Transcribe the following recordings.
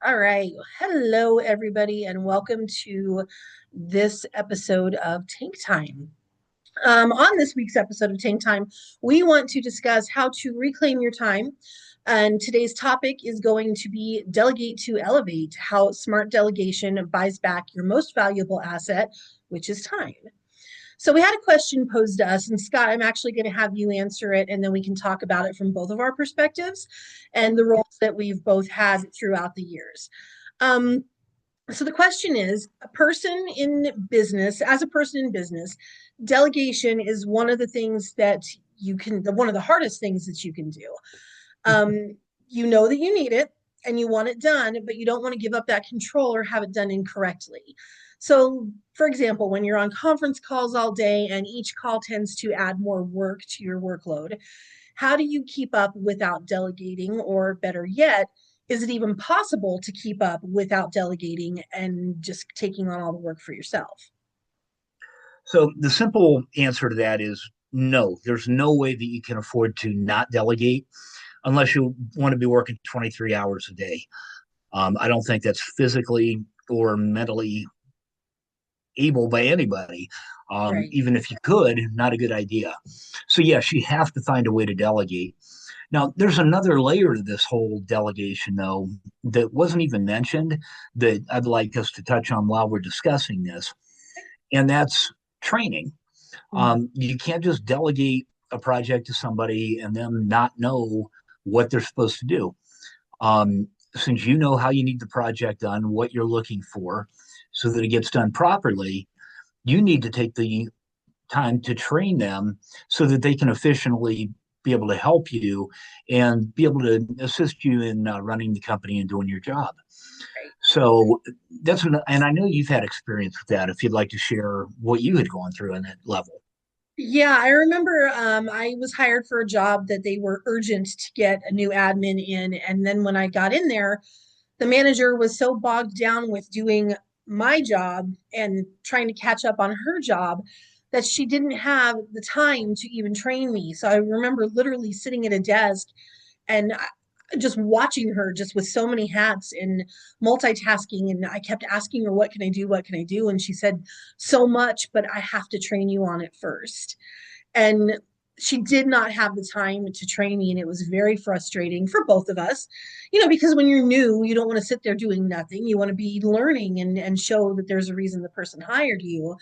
All right. Hello, everybody, and welcome to this episode of Tank Time. On this week's episode of Tank Time, we want to discuss how to reclaim your time. And today's topic is going to be Delegate to Elevate, how smart delegation buys back your most valuable asset, which is time. So we had a question posed to us, and Scott, I'm actually going to have you answer it, and then we can talk about it from both of our perspectives and the roles that we've both had throughout the years. Um, so the question is, as a person in business, delegation is one of the things that one of the hardest things that you can do. You know that you need it and you want it done, but you don't want to give up that control or have it done incorrectly. So, for example, when you're on conference calls all day and each call tends to add more work to your workload, how do you keep up without delegating? Or better yet, is it even possible to keep up without delegating and just taking on all the work for yourself? So the simple answer to that is no. There's no way that you can afford to not delegate unless you want to be working 23 hours a day. I don't think that's physically or mentally able by anybody. Right. Even if you could, not a good idea. So, yes, you have to find a way to delegate. Now, there's another layer to this whole delegation, though, that wasn't even mentioned that I'd like us to touch on while we're discussing this, and that's training. Mhm. You can't just delegate a project to somebody and them not know what they're supposed to do. Since you know how you need the project done, what you're looking for, so that it gets done properly, you need to take the time to train them so that they can efficiently be able to help you and be able to assist you in running the company and doing your job. Right. So and I know you've had experience with that. If you'd like to share what you had gone through in that level. Yeah, I remember I was hired for a job that they were urgent to get a new admin in. And then when I got in there, the manager was so bogged down with doing my job and trying to catch up on her job that she didn't have the time to even train me. So I remember literally sitting at a desk and just watching her just with so many hats and multitasking. And I kept asking her, what can I do? What can I do? And she said, so much, but I have to train you on it first. And she did not have the time to train me. And it was very frustrating for both of us, because when you're new, you don't want to sit there doing nothing. You want to be learning and show that there's a reason the person hired you.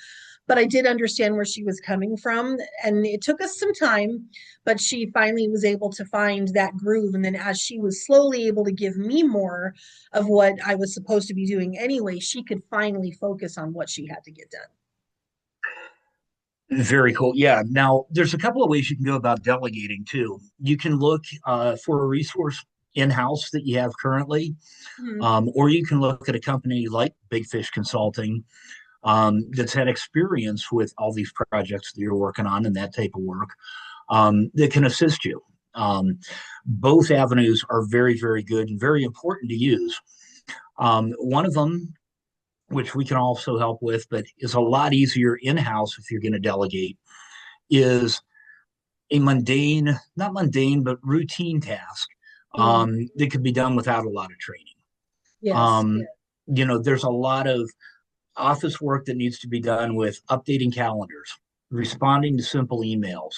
But I did understand where she was coming from. And it took us some time, but she finally was able to find that groove. And then as she was slowly able to give me more of what I was supposed to be doing anyway, she could finally focus on what she had to get done. Very cool. Yeah. Now, there's a couple of ways you can go about delegating too. You can look for a resource in house that you have currently, Mhm. or you can look at a company like Big Fish Consulting that's had experience with all these projects that you're working on and that type of work that can assist you. Both avenues are very, very good and very important to use. One of them, which we can also help with, but is a lot easier in house if you're going to delegate, is a not mundane, but routine task Mhm. that could be done without a lot of training. Yes. Um, there's a lot of office work that needs to be done with updating calendars, responding to simple emails,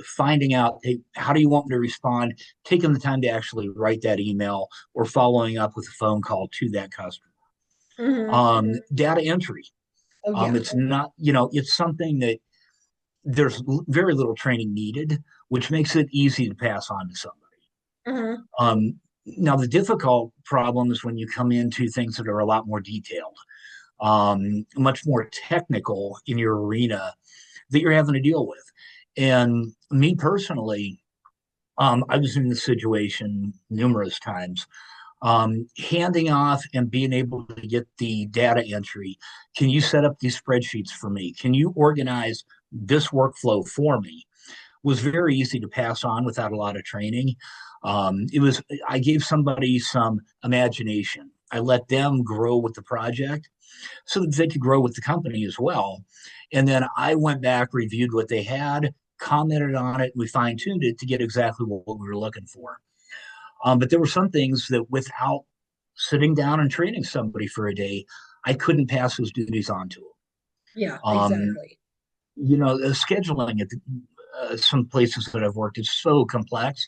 finding out, hey, how do you want me to respond, taking the time to actually write that email or following up with a phone call to that customer. Hmm. Data entry. Oh, yeah. It's not, it's something that there's very little training needed, which makes it easy to pass on to somebody. Hmm. Now, the difficult problem is when you come into things that are a lot more detailed, much more technical in your arena that you're having to deal with. And me personally, I was in this situation numerous times. Handing off and being able to get the data entry. Can you set up these spreadsheets for me? Can you organize this workflow for me? Was very easy to pass on without a lot of training. I gave somebody some imagination. I let them grow with the project so that they could grow with the company as well. And then I went back, reviewed what they had, commented on it, and we fine tuned it to get exactly what we were looking for. But there were some things that without sitting down and training somebody for a day, I couldn't pass those duties on to them. Yeah, Um, exactly. the scheduling at some places that I've worked is so complex,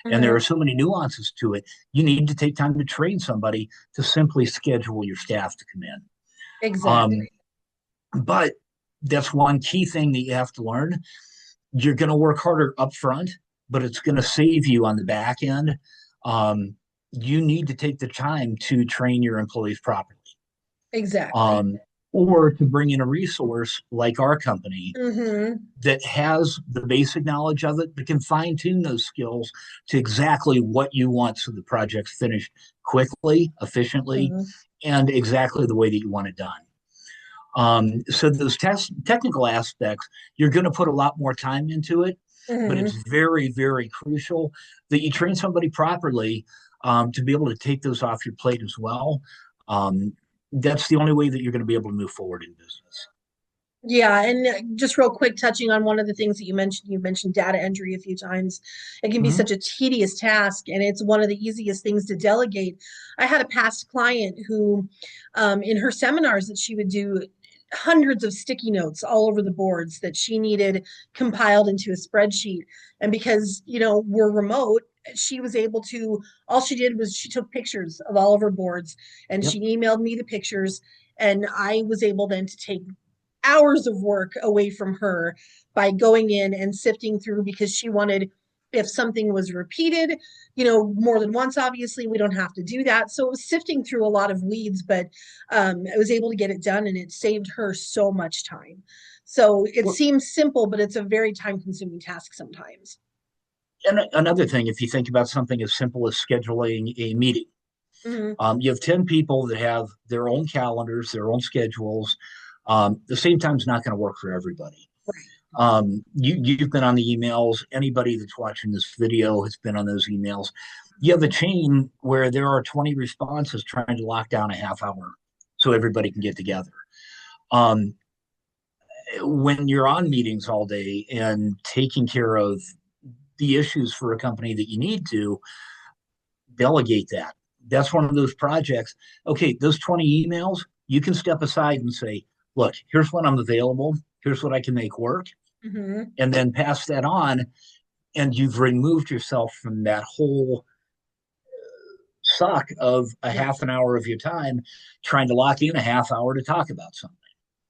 and there are Hmm. so many nuances to it. You need to take time to train somebody to simply schedule your staff to come in. Um, Exactly. but that's one key thing that you have to learn. You're going to work harder up front, but it's going to save you on the back end. Um, you need to take the time to train your employees properly, Exactly. um, or to bring in a resource like our company Hmm. that has the basic knowledge of it, but can fine tune those skills to exactly what you want so the project's finished quickly, efficiently, Hmm. and exactly the way that you want it done. So those technical aspects, you're going to put a lot more time into it, but it's Hmm. very, very crucial that you train somebody properly to be able to take those off your plate as well. Um, that's the only way that you're going to be able to move forward in business. Yeah, and just real quick, touching on one of the things that you mentioned data entry a few times. It can be Mm-hmm. such a tedious task, and it's one of the easiest things to delegate. I had a past client who, in her seminars that she would do, hundreds of sticky notes all over the boards that she needed compiled into a spreadsheet. And because, we're remote, she was able to, all she did was she took pictures of all of her boards and Yep. she emailed me the pictures. And I was able then to take hours of work away from her by going in and sifting through because she wanted, if something was repeated, more than once, obviously we don't have to do that. So it was sifting through a lot of weeds, but I was able to get it done and it saved her so much time. So it Well, seems simple, but it's a very time consuming task sometimes. and another thing, if you think about something as simple as scheduling a meeting, Hmm. you have 10 people that have their own calendars, their own schedules. The same time's not going to work for everybody. Right. You've been on the emails. Anybody that's watching this video has been on those emails. You have a Mhm. chain where there are 20 responses trying to lock down a half hour so everybody can get together. Um, when you're on meetings all day and taking care of the issues for a company that you need to delegate that. That's one of those projects. Okay, those 20 emails, you can step aside and say, look, here's when I'm available. Here's what I can make work. Mhm. And then pass that on. And you've removed yourself from that whole suck of a Yep. half an hour of your time trying to lock in a half hour to talk about something.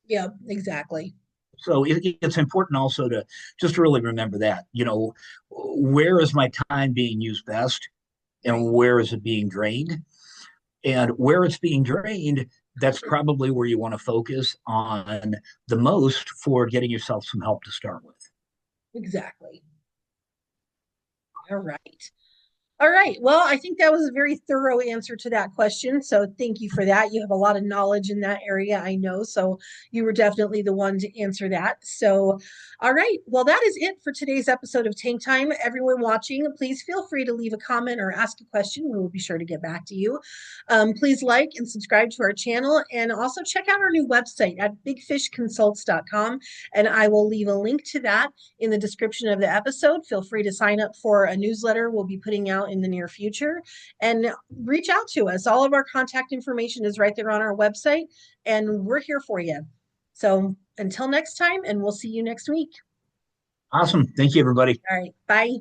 Yep. Exactly. So it's important also to just really remember that, where is my time being used best Right. and where is it being drained? And where it's being drained, that's probably where you want to focus on the most for getting yourself some help to start with. Exactly. All right. All right. Well, I think that was a very thorough answer to that question. So thank you for that. You have a lot of knowledge in that area, I know. So you were definitely the one to answer that. So, all right. Well, that is it for today's episode of Tank Time. Everyone watching, please feel free to leave a comment or ask a question. We will be sure to get back to you. Please like and subscribe to our channel and also check out our new website at bigfishconsults.com. And I will leave a link to that in the description of the episode. Feel free to sign up for a newsletter we'll be putting out in the near future and reach out to us. All of our contact information is right there on our website, and we're here for you. So until next time, and we'll see you next week. Awesome. Thank you, everybody. All right. Bye.